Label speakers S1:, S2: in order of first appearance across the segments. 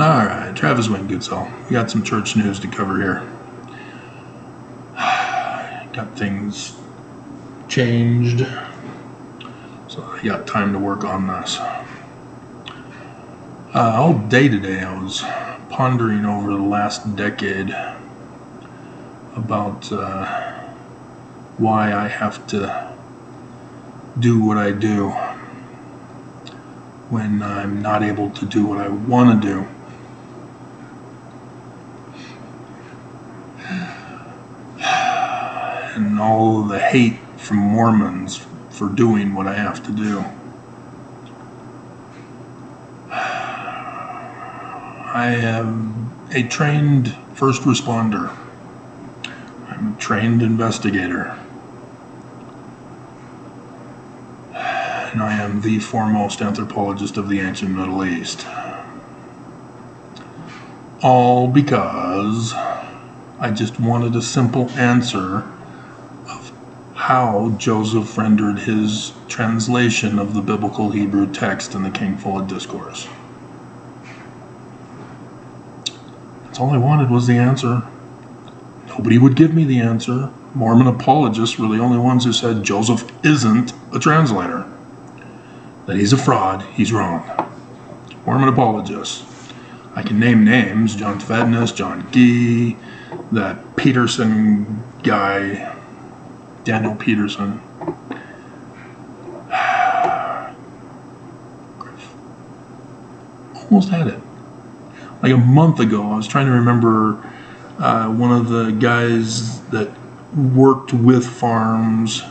S1: Alright, Travis Wayne Goodsell. We got some church news to cover here. Got things changed, so I got time to work on this. All day today I was pondering over the last decade about why I have to do what I do when I'm not able to do what I want to do. And all the hate from Mormons for doing what I have to do. I am a trained first responder. I'm a trained investigator. And I am the foremost anthropologist of the ancient Middle East. All because I just wanted a simple answer of how Joseph rendered his translation of the biblical Hebrew text in the King Full Discourse. That's all I wanted was the answer. Nobody would give me the answer. Mormon apologists were the only ones who said Joseph isn't a translator. That he's a fraud, he's wrong. Mormon apologists. I can name names: John Tvednis, John Gee, that Peterson guy, Daniel Peterson. Almost had it. Like a month ago, I was trying to remember one of the guys that worked with farms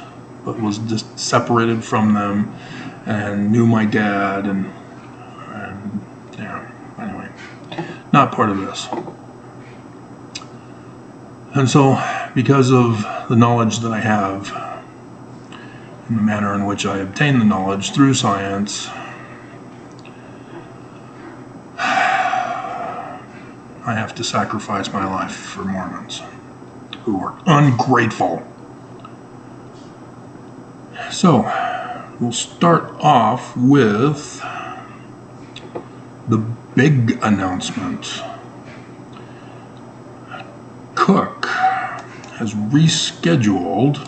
S1: but was just separated from them and knew my dad and yeah, anyway, not part of this. And so, because of the knowledge that I have and the manner in which I obtain the knowledge through science, I have to sacrifice my life for Mormons who are ungrateful. So, we'll start off with the big announcement. Cook has rescheduled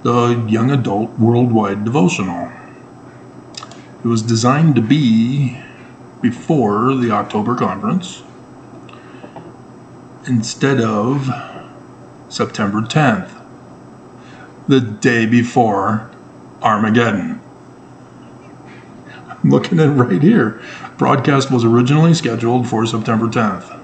S1: the Young Adult Worldwide Devotional. It was designed to be before the October conference instead of September 10th, the day before Armageddon. I'm looking at it right here. Broadcast was originally scheduled for September 10th.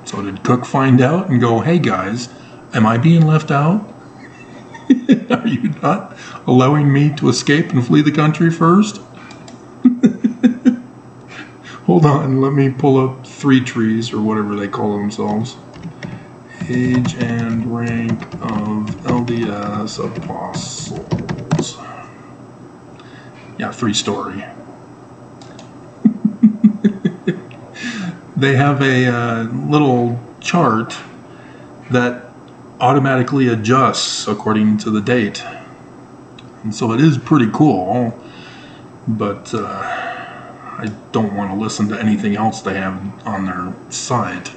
S1: So did Cook find out and go, hey guys, am I being left out? Are you not allowing me to escape and flee the country first? Hold on, let me pull up Three Trees, or whatever they call themselves. Age and rank of LDS apostles. Yeah, 3-story. They have a little chart that automatically adjusts according to the date. And so it is pretty cool, but I don't want to listen to anything else they have on their site.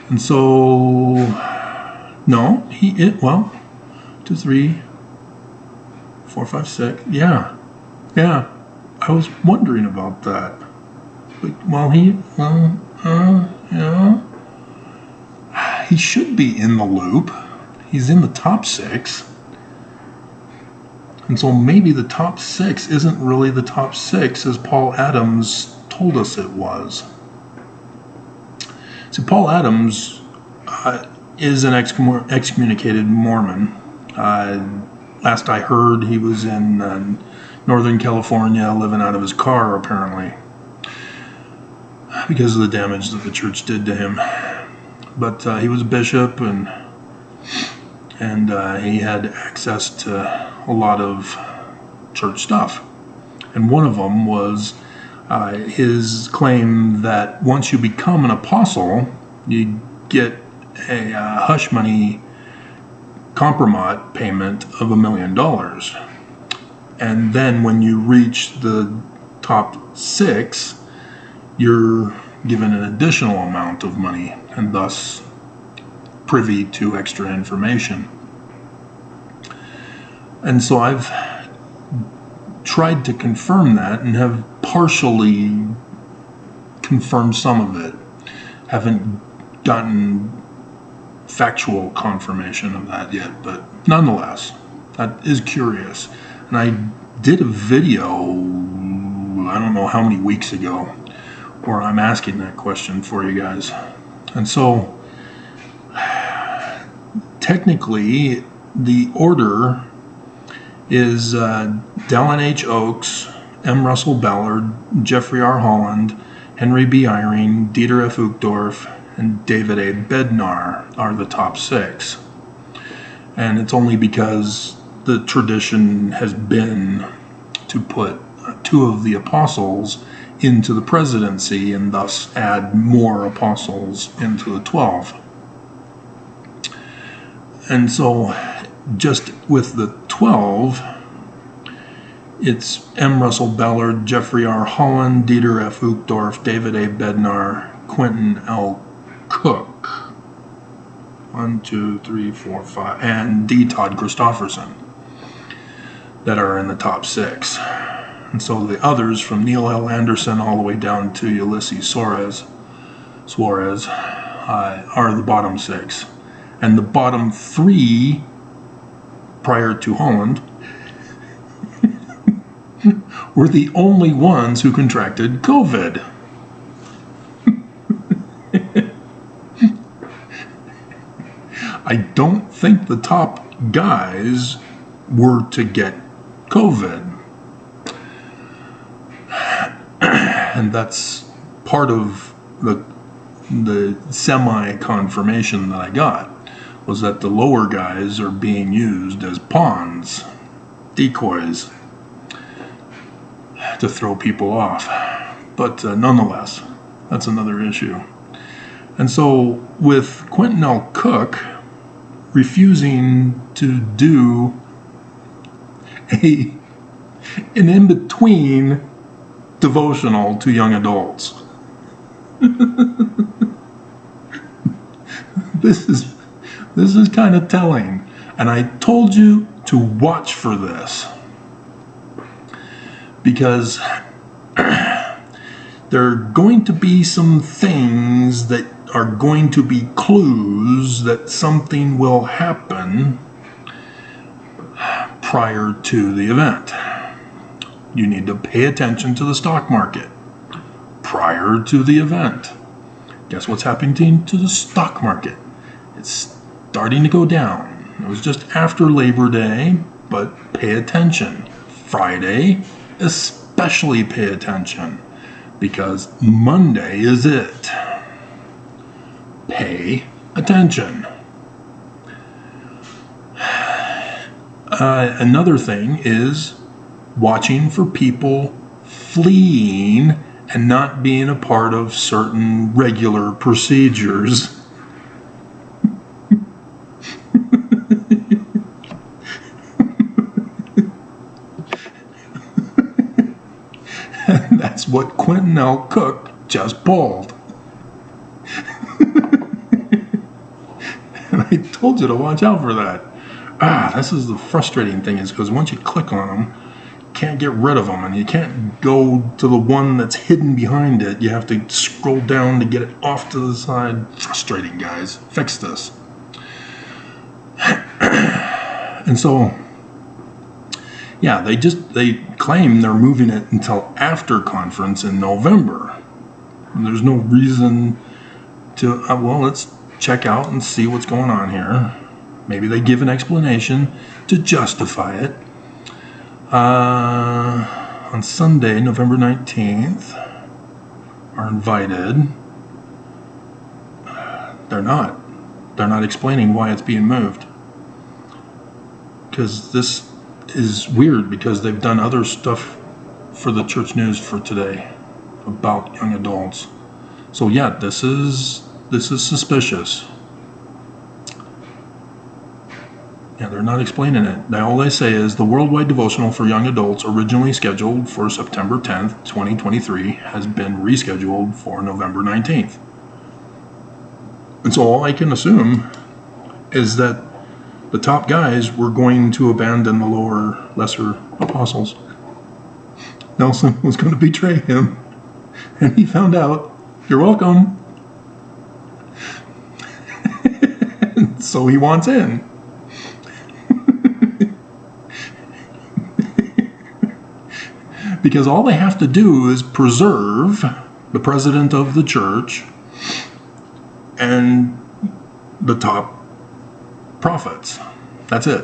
S1: And so, no, 2, 3, 4, 5, 6. Yeah, I was wondering about that. He should be in the loop. He's in the top 6. And so maybe the top 6 isn't really the top 6 as Paul Adams told us it was. So Paul Adams is an excommunicated Mormon. Last I heard, he was in Northern California living out of his car, apparently, because of the damage that the church did to him. But he was a bishop, and he had access to a lot of church stuff. And one of them was his claim that once you become an apostle, you get a hush money compromise payment of $1 million. And then when you reach the top 6, you're given an additional amount of money and thus privy to extra information. And so I've tried to confirm that and have partially confirmed some of it. Haven't gotten factual confirmation of that yet, but nonetheless, that is curious. And I did a video, I don't know how many weeks ago, where I'm asking that question for you guys. And so, technically, the order is Dallin H. Oakes, M. Russell Ballard, Jeffrey R. Holland, Henry B. Eyring, Dieter F. Uchtdorf, and David A. Bednar are the top 6. And it's only because the tradition has been to put 2 of the apostles into the presidency and thus add more apostles into the 12. And so just with the 12, it's M. Russell Ballard, Jeffrey R. Holland, Dieter F. Uchtdorf, David A. Bednar, Quentin L. Cook, 1, 2, 3, 4, 5, and D. Todd Christofferson that are in the top 6. And so the others, from Neil L. Anderson all the way down to Ulysses Suarez, are the bottom 6. And the bottom 3, prior to Holland, were the only ones who contracted COVID. I don't think the top guys were to get COVID. And that's part of the semi-confirmation that I got, was that the lower guys are being used as pawns, decoys, to throw people off. But nonetheless, that's another issue. And so with Quentin L. Cook refusing to do an in-between devotional to young adults. This is kind of telling. And I told you to watch for this, because there are going to be some things that are going to be clues that something will happen prior to the event. You need to pay attention to the stock market prior to the event. Guess what's happening to the stock market? It's starting to go down. It was just after Labor Day, but pay attention. Friday, especially pay attention, because Monday is it. Pay attention. Another thing is watching for people fleeing and not being a part of certain regular procedures. And that's what Quentin L. Cook just pulled. And I told you to watch out for that. This is the frustrating thing, is because once you click on them, you can't get rid of them, and you can't go to the one that's hidden behind it. You have to scroll down to get it off to the side. Frustrating, guys. Fix this. And so, yeah, they claim they're moving it until after conference in November. And there's no reason to, let's check out and see what's going on here. Maybe they give an explanation to justify it. On Sunday, November 19th, are invited. They're not explaining why it's being moved. Because this is weird, because they've done other stuff for the church news for today about young adults. So yeah, this is suspicious. Yeah, they're not explaining it. All they say is the worldwide devotional for young adults, originally scheduled for September 10th, 2023, has been rescheduled for November 19th. And so all I can assume is that the top guys were going to abandon the lower, lesser apostles. Nelson was going to betray him, and he found out. You're welcome. So he wants in. Because all they have to do is preserve the president of the church and the top prophets. That's it.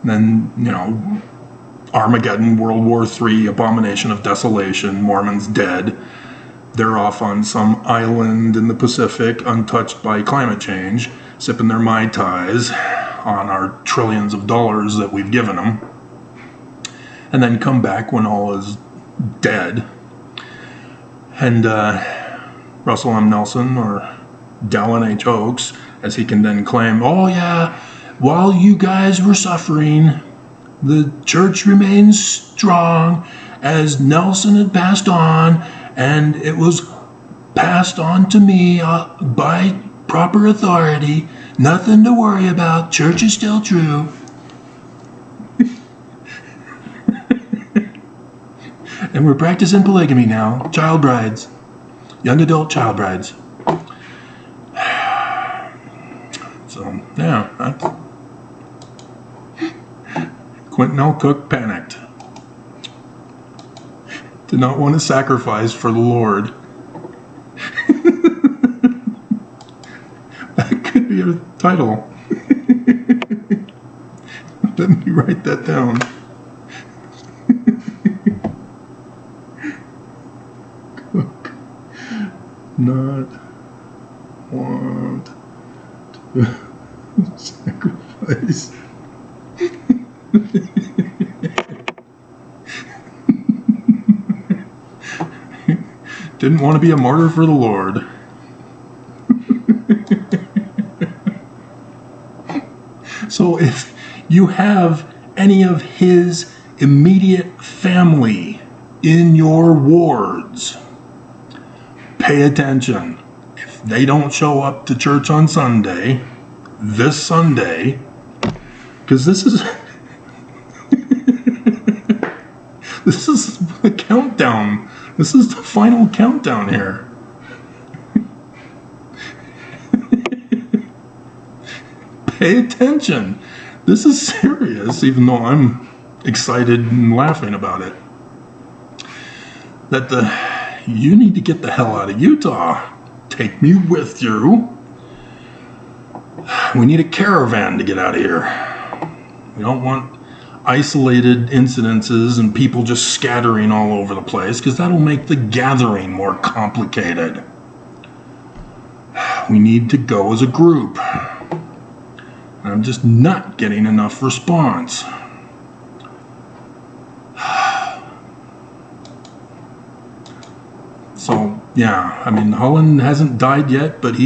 S1: And then, Armageddon, World War III, abomination of desolation, Mormons dead. They're off on some island in the Pacific, untouched by climate change, sipping their Mai Tais on our trillions of dollars that we've given them. And then come back when all is dead. And Russell M. Nelson or Dallin H. Oaks, as he can then claim, oh yeah, while you guys were suffering, the church remains strong as Nelson had passed on, and it was passed on to me by proper authority. Nothing to worry about. Church is still true. And we're practicing polygamy now. Child brides. Young adult child brides. So, yeah. That's... Quentin L. Cook panicked. Did not want to sacrifice for the Lord. That could be a title. Let me write that down. Cook not want to sacrifice. Didn't want to be a martyr for the Lord. So if you have any of his immediate family in your wards, pay attention. If they don't show up to church on Sunday, this Sunday, because this is this is the countdown. This is the final countdown here. Pay attention. This is serious, even though I'm excited and laughing about it. You need to get the hell out of Utah. Take me with you. We need a caravan to get out of here. We don't want isolated incidences and people just scattering all over the place, because that'll make the gathering more complicated. We need to go as a group. I'm just not getting enough response. So, yeah, I mean, Holland hasn't died yet, but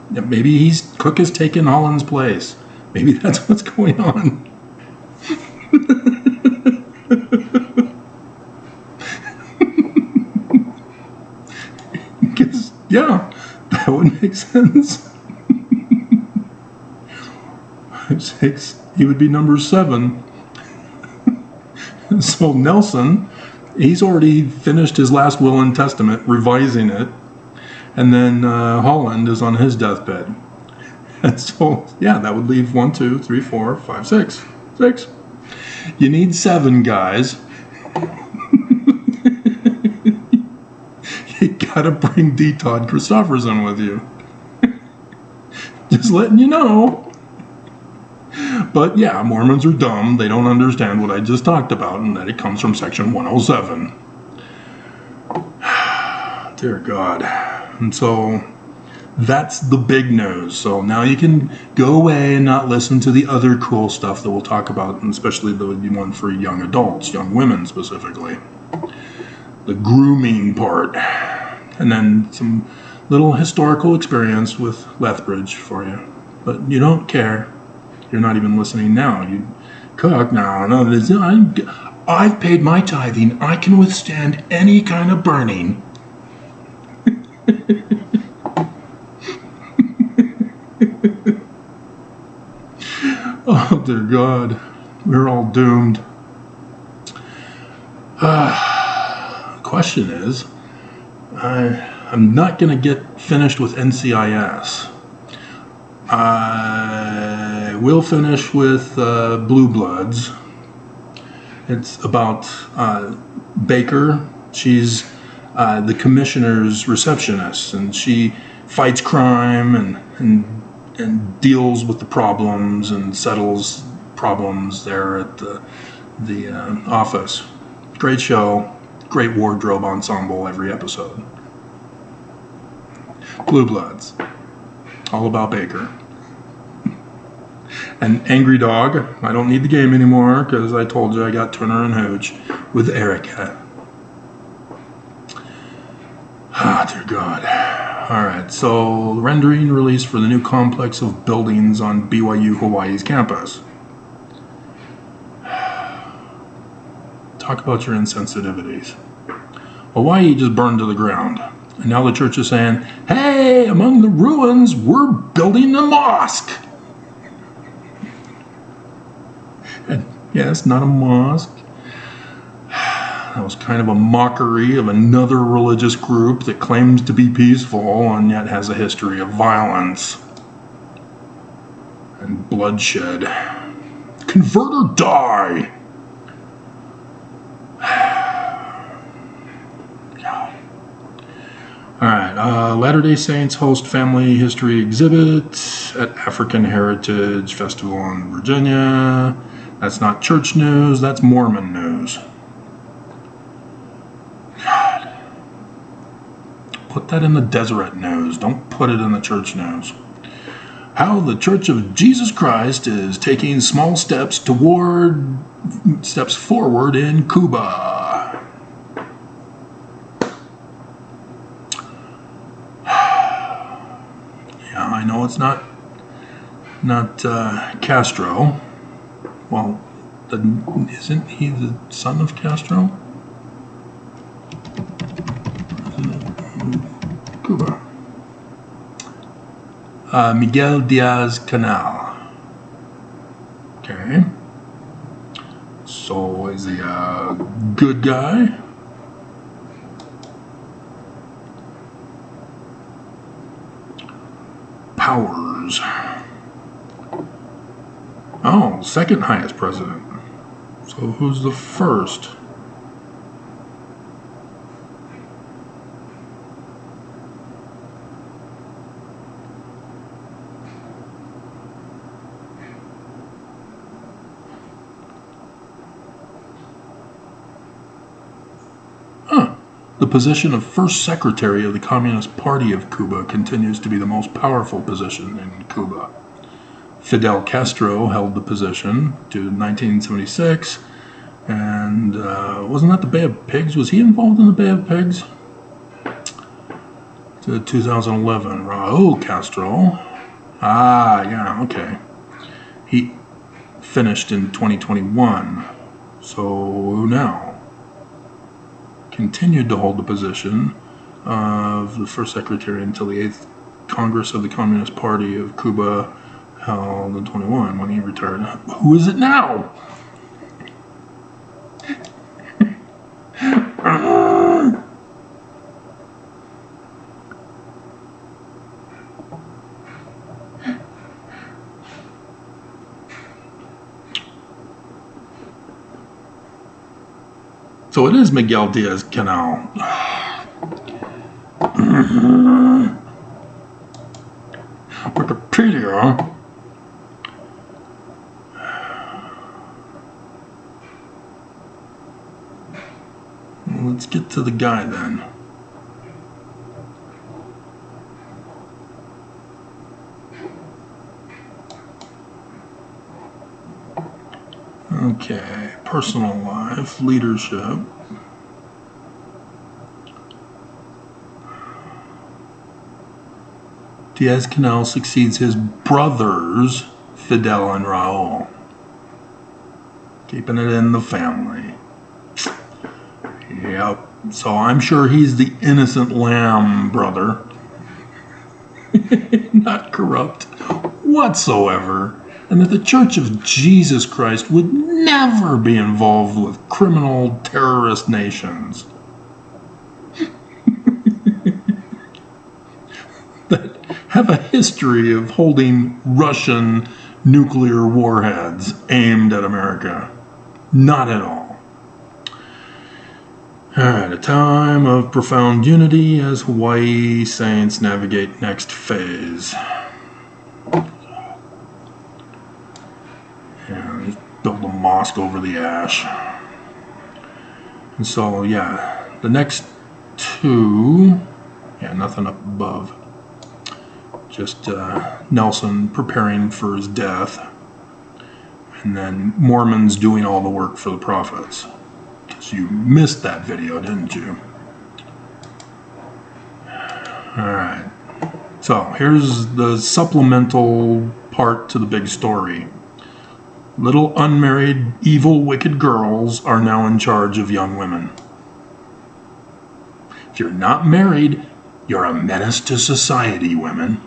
S1: maybe Cook has taken Holland's place. Maybe that's what's going on. Because, yeah, that would make sense. 6, he would be number 7. So Nelson, he's already finished his last will and testament, revising it, and then Holland is on his deathbed. And so, yeah, that would leave 1, 2, 3, 4, 5, 6. 6. You need 7 guys. You gotta bring D. Todd Christofferson with you. Just letting you know. But yeah, Mormons are dumb. They don't understand what I just talked about, and that it comes from section 107. Dear God. And so that's the big news. So now you can go away and not listen to the other cool stuff that we'll talk about, and especially the one for young adults, young women specifically. The grooming part. And then some little historical experience with Lethbridge for you. But you don't care. You're not even listening now. You cook now. No, I've paid my tithing. I can withstand any kind of burning. Oh, dear God. We're all doomed. The question is, I'm not going to get finished with NCIS. I will finish with Blue Bloods. It's about Baker. She's the commissioner's receptionist, and she fights crime and deals with the problems and settles problems there at the office. Great show, great wardrobe ensemble every episode. Blue Bloods, all about Baker. And Angry Dog, I don't need the game anymore because I told you I got Turner and Hooch with Erica. Ah, dear God. Alright, so rendering released for the new complex of buildings on BYU Hawaii's campus. Talk about your insensitivities. Hawaii just burned to the ground. And now the church is saying, hey, among the ruins, we're building a mosque. And yes, not a mosque. That was kind of a mockery of another religious group that claims to be peaceful and yet has a history of violence and bloodshed. Convert or die! Alright, Latter-day Saints host family history exhibit at African Heritage Festival in Virginia. That's not church news, that's Mormon news. God. Put that in the Deseret news, don't put it in the church news. How the Church of Jesus Christ is taking small steps forward in Cuba. I know it's not Castro. Well, isn't he the son of Castro? Cuba. Miguel Diaz-Canel. Okay. So is he a good guy? Powers. Oh, second highest president. So who's the first? The position of first secretary of the Communist Party of Cuba continues to be the most powerful position in Cuba. Fidel Castro held the position to 1976, and wasn't that the Bay of Pigs? Was he involved in the Bay of Pigs? To 2011, Raul Castro. Ah, yeah, okay. He finished in 2021. So now, continued to hold the position of the first secretary until the 8th Congress of the Communist Party of Cuba held in 21 when he retired. Who is it now? So it is Miguel Diaz-Canel. Wikipedia. Let's get to the guy then. Okay, personal life, leadership. Diaz-Canel succeeds his brother's Fidel and Raul. Keeping it in the family. Yep. So I'm sure he's the innocent lamb, brother. Not corrupt whatsoever. And that the Church of Jesus Christ would never be involved with criminal terrorist nations. That have a history of holding Russian nuclear warheads aimed at America. Not at all. Alright, a time of profound unity as Hawaii saints navigate next phase. Yeah, just build a mosque over the ash. And so, yeah, the next two, yeah, nothing up above. Just Nelson preparing for his death. And then Mormons doing all the work for the prophets. Because you missed that video, didn't you? Alright. So, here's the supplemental part to the big story. Little unmarried, evil, wicked girls are now in charge of young women. If you're not married, you're a menace to society, women.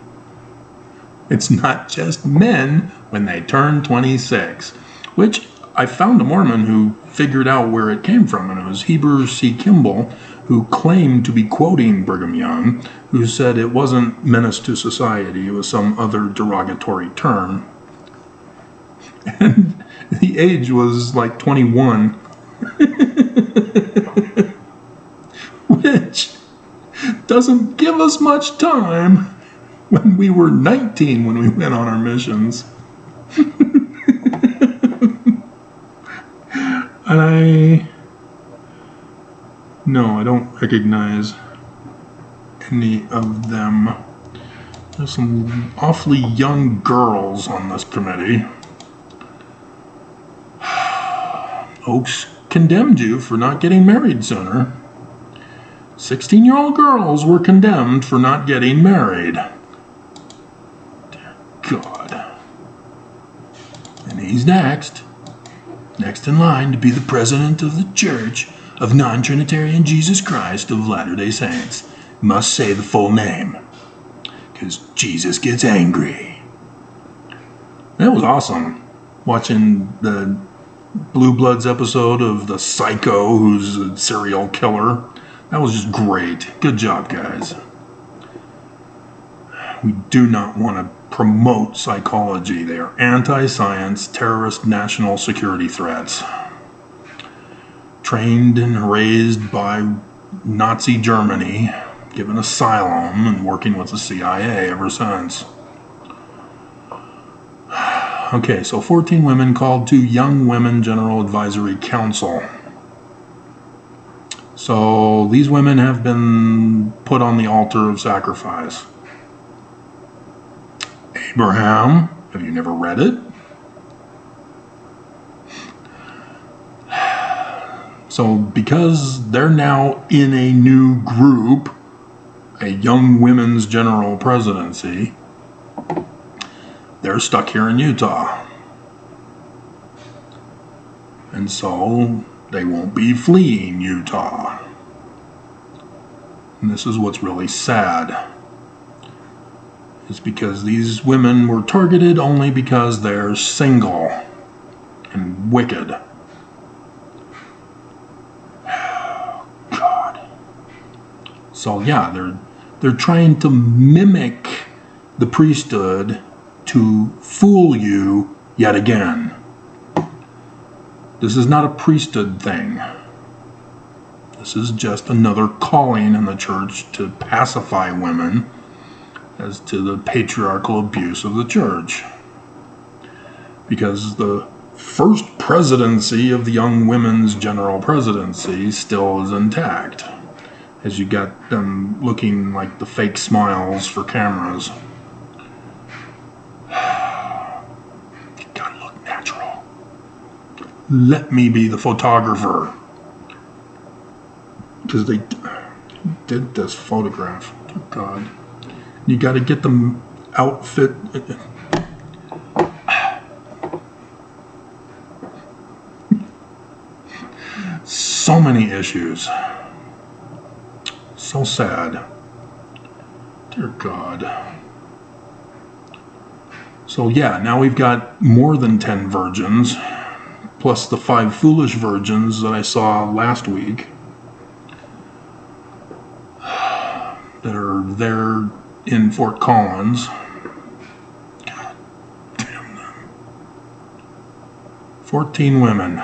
S1: It's not just men when they turn 26, which I found a Mormon who figured out where it came from, and it was Heber C. Kimball, who claimed to be quoting Brigham Young, who said it wasn't menace to society, it was some other derogatory term. And the age was like 21, which doesn't give us much time when we were 19 when we went on our missions. And I don't recognize any of them. There's some awfully young girls on this committee. Oaks condemned you for not getting married sooner. 16-year-old girls were condemned for not getting married. Dear God. And he's next. Next in line to be the president of the Church of Non-Trinitarian Jesus Christ of Latter-day Saints. Must say the full name. Because Jesus gets angry. That was awesome. Watching the Blue Bloods episode of the psycho who's a serial killer. That was just great. Good job, guys. We do not want to promote psychology. They are anti-science, terrorist national security threats. Trained and raised by Nazi Germany, given asylum and working with the CIA ever since. Okay, so 14 women called to Young Women General Advisory Council. So these women have been put on the altar of sacrifice. Abraham, have you never read it? So because they're now in a new group, a Young Women's General Presidency, they're stuck here in Utah. And so they won't be fleeing Utah. And this is what's really sad. It's because these women were targeted only because they're single and wicked. God. So yeah, they're trying to mimic the priesthood to fool you yet again. This is not a priesthood thing. This is just another calling in the church to pacify women as to the patriarchal abuse of the church. Because the first presidency of the Young Women's General Presidency still is intact, as you got them looking like the fake smiles for cameras. You gotta look natural. Let me be the photographer. Because they did this photograph. Oh God. You got to get them outfit. so many issues. So sad. Dear God. So yeah, now we've got more than 10 virgins, plus the 5 foolish virgins that I saw last week that are there in Fort Collins. God damn them. 14 women.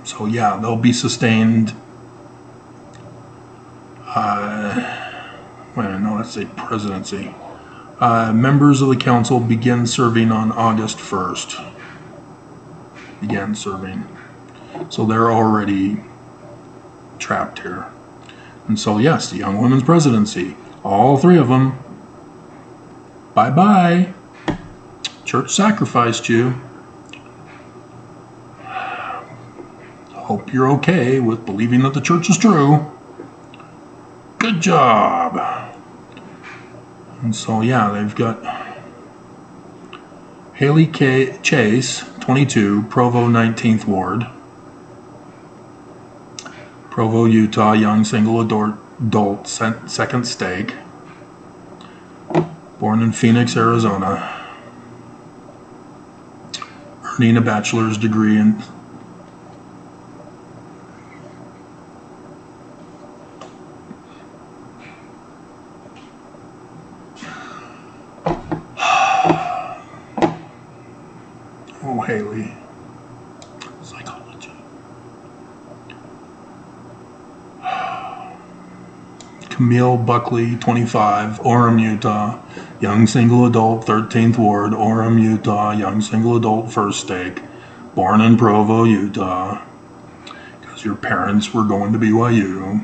S1: So yeah, they'll be sustained. Wait a minute, no, that's a presidency. Members of the council begin serving on August 1st. Began serving. So they're already trapped here. And so yes, the Young Women's Presidency. All 3 of them. Bye-bye. Church sacrificed you. Hope you're okay with believing that the church is true. Good job. And so, yeah, they've got Haley Chase, 22, Provo 19th Ward. Provo, Utah, young single adult, second stake. Born in Phoenix, Arizona. Earning a bachelor's degree in Haley. Psychology. Camille Buckley, 25, Orem, Utah. Young single adult, 13th Ward, Orem, Utah. Young single adult, first stake. Born in Provo, Utah. Because your parents were going to BYU.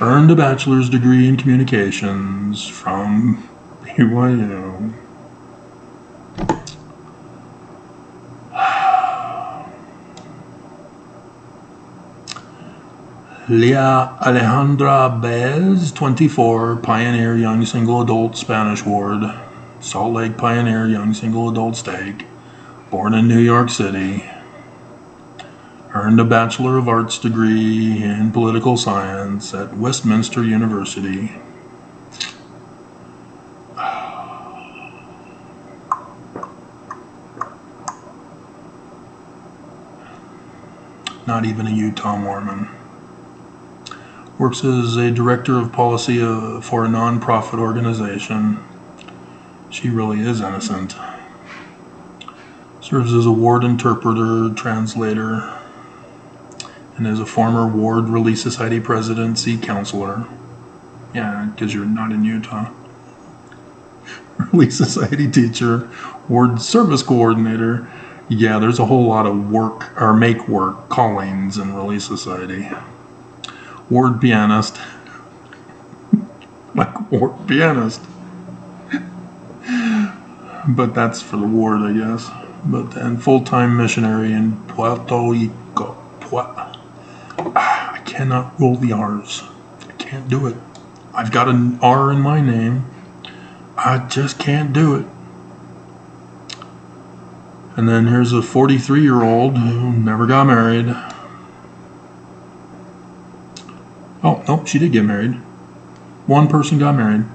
S1: Earned a bachelor's degree in communications from BYU. Leah Alejandra Baez, 24, Pioneer Young Single Adult Spanish Ward, Salt Lake Pioneer Young Single Adult Stake, born in New York City, earned a Bachelor of Arts degree in Political Science at Westminster University. Not even a Utah Mormon. Works as a director of policy for a non-profit organization. She really is innocent. Serves as a ward interpreter, translator, and is a former Ward Relief Society presidency counselor. Yeah, because you're not in Utah. Relief Society teacher, ward service coordinator. Yeah, there's a whole lot of work, or make work, callings in Relief Society. Ward pianist. Like ward pianist. But that's for the ward, I guess. But then full-time missionary in Puerto Rico. I cannot roll the R's. I can't do it. I've got an R in my name. I just can't do it. And then here's a 43-year-old who never got married. Oh, no, she did get married. One person got married.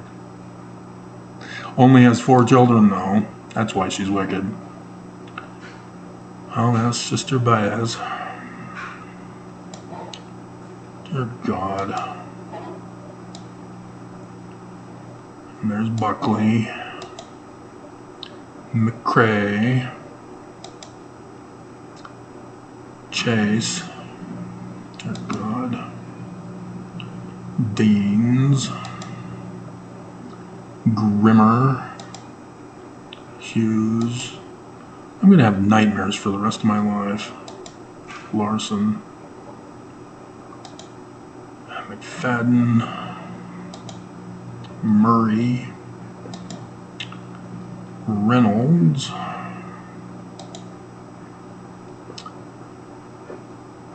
S1: Only has 4 children, though. That's why she's wicked. Oh, that's Sister Baez. Dear God. And there's Buckley. McCrae. Chase. Dear God. Deans. Grimmer. Hughes. I'm going to have nightmares for the rest of my life. Larson. McFadden. Murray. Reynolds.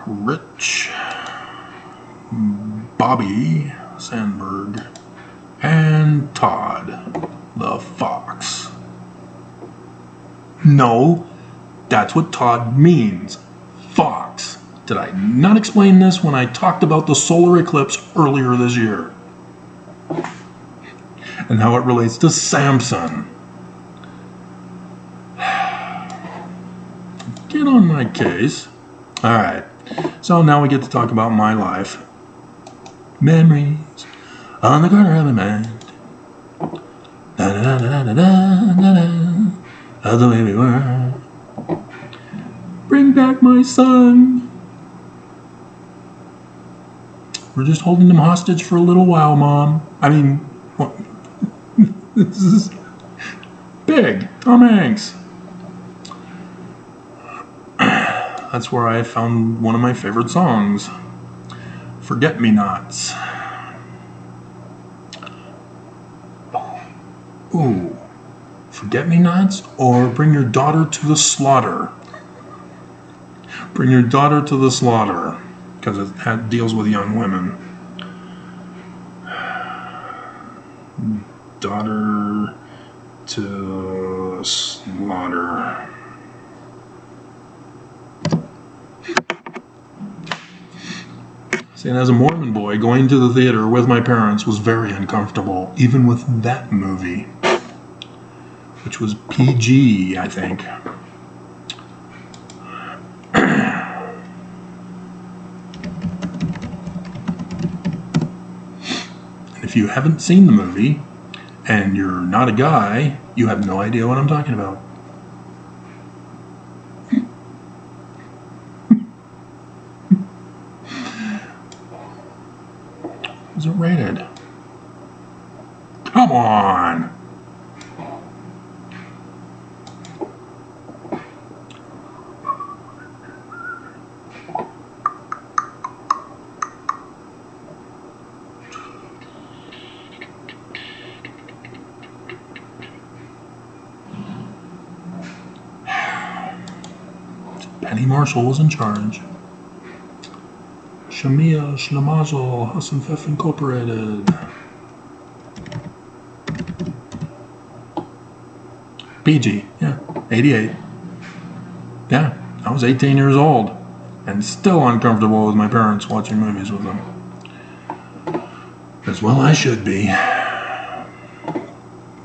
S1: Rich. Bobby Sandberg. And Todd the Fox. No, that's what Todd means. Fox. Did I not explain this when I talked about the solar eclipse earlier this year? And how it relates to Samson. Get on my case. Alright, so now we get to talk about my life. Memories on the corner of my mind. Of the way we were. Bring back my son. We're just holding him hostage for a little while, Mom. I mean, what? This is big. Tom Hanks. That's where I found one of my favorite songs. Forget-Me-Nots. Ooh. Forget-Me-Nots or Bring Your Daughter to the Slaughter. Bring Your Daughter to the Slaughter. Because it deals with young women. Daughter to slaughter. See, and as a Mormon boy, going to the theater with my parents was very uncomfortable, even with that movie, which was PG, I think. And if you haven't seen the movie, and you're not a guy, you have no idea what I'm talking about. Is it rated? Come on! Penny Marshall was in charge. Shamia Shlamazel Hassanfef Incorporated. PG, yeah, 88. Yeah, I was 18 years old and still uncomfortable with my parents watching movies with them. As well I should be.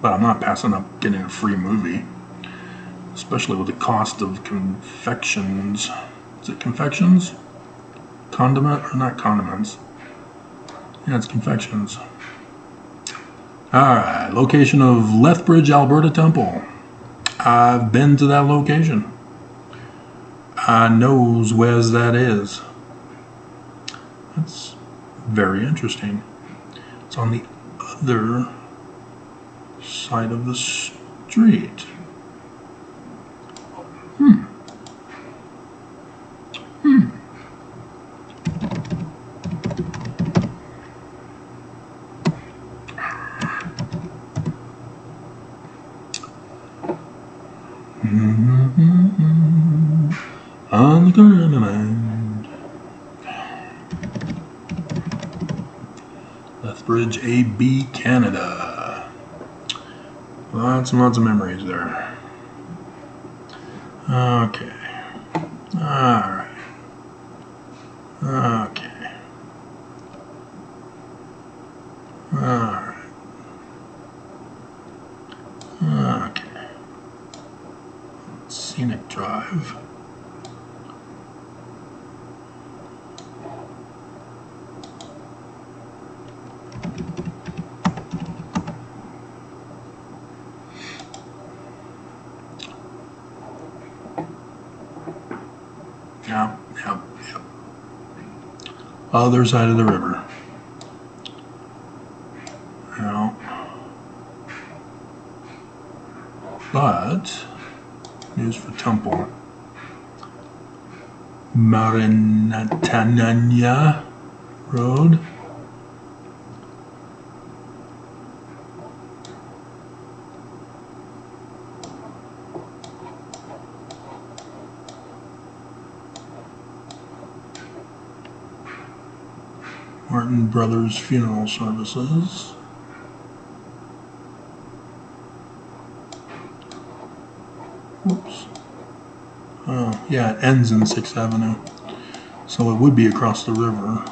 S1: But I'm not passing up getting a free movie. Especially with the cost of confections. Is it confections? Condiment or not condiments? Yeah, it's confections. Alright, location of Lethbridge, Alberta Temple. I've been to that location. I knows where's that is. That's very interesting. It's on the other side of the street. On the corner of my mind. Lethbridge, AB, Canada. Lots and lots of memories there. Okay. Alright. Okay. Alright. Okay. Scenic Drive. Yep. Other side of the river. Yeah. But, news for Temple. Marinatananya Road. Martin Brothers Funeral Services. Whoops. Oh, yeah, it ends in 6th Avenue. So it would be across the river.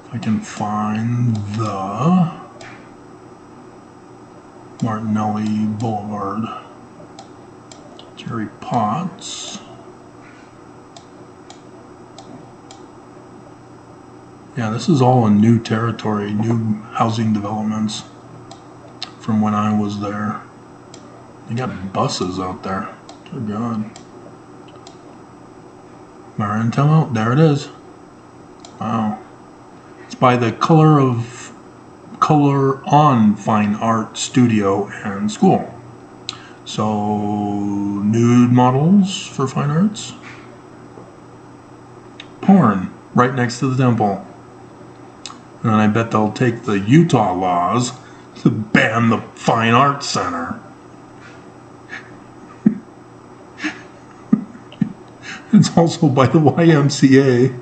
S1: If I can find the Martinelli Boulevard. Jerry Potts. Yeah, this is all in new territory, new housing developments from when I was there. They got buses out there. Good God. Marin Tello, there it is. Wow. It's by the Color on Fine Art Studio and School. So, nude models for fine arts. Porn, right next to the temple. And I bet they'll take the Utah laws to ban the Fine Arts Center. It's also by the YMCA.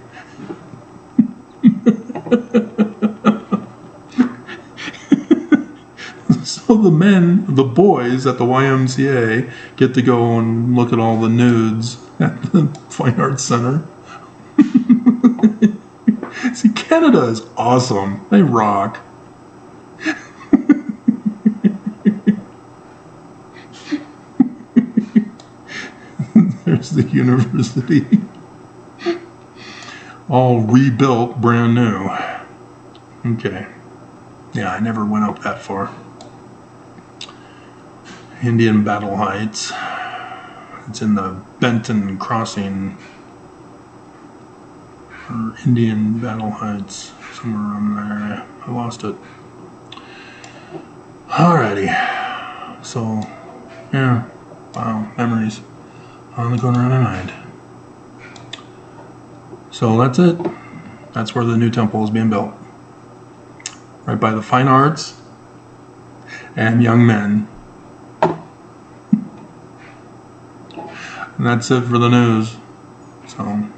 S1: So the boys at the YMCA get to go and look at all the nudes at the Fine Arts Center. See, Canada is awesome. They rock. There's the university. All rebuilt, brand new. Okay. Yeah, I never went up that far. Indian Battle Heights. It's in the Benton Crossing. Or Indian Battle Heights. Somewhere around there. I lost it. Alrighty. So, yeah. Wow. Memories on the corner of my mind. So that's it. That's where the new temple is being built. Right by the Fine Arts and Young Men. And that's it for the news. So